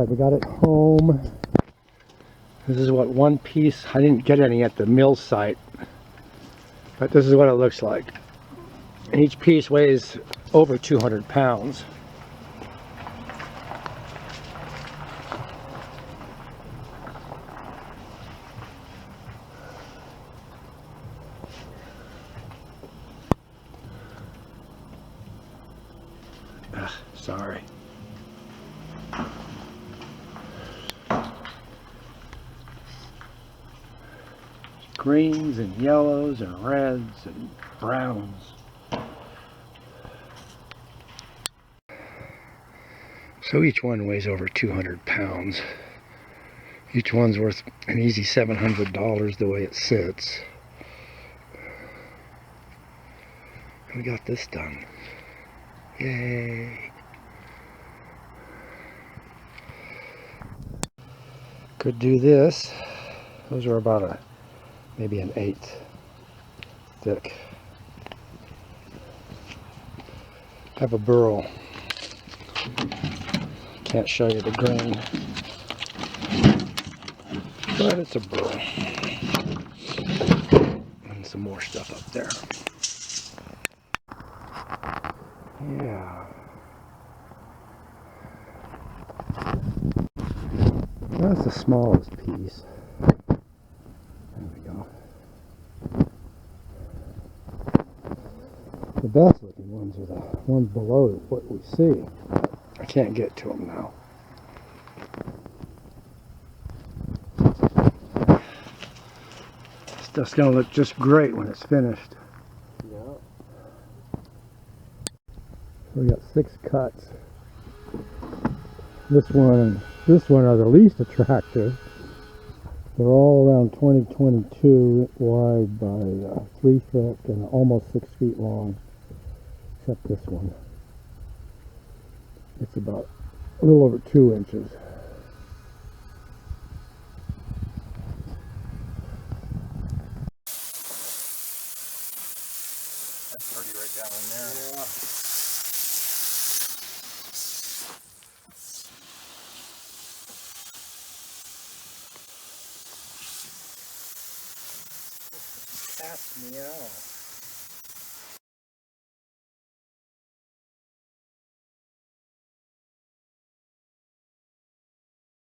Alright, we got it home. This is what one piece, I didn't get any at the mill site, but this is what it looks like. And each piece weighs over 200 pounds. Sorry. Greens and yellows and reds and browns. So each one weighs over 200 pounds. Each one's worth an easy $700 the way it sits. And we got this done. Yay! Could do this. Those are about maybe an 1/8 thick. Have a burl. Can't show you the grain, but it's a burl. And some more stuff up there. Yeah. That's the smallest piece. There we go. The best looking ones are the ones below what we see. I can't get to them now. Stuff's gonna look just great when it's finished. Yeah. So we got 6 cuts. This one and this one are the least attractive. They're all around 20-22 wide by 3 thick and almost 6 feet long, except this one. It's about a little over 2 inches. That's pretty right down in there. Yeah. Pass me out.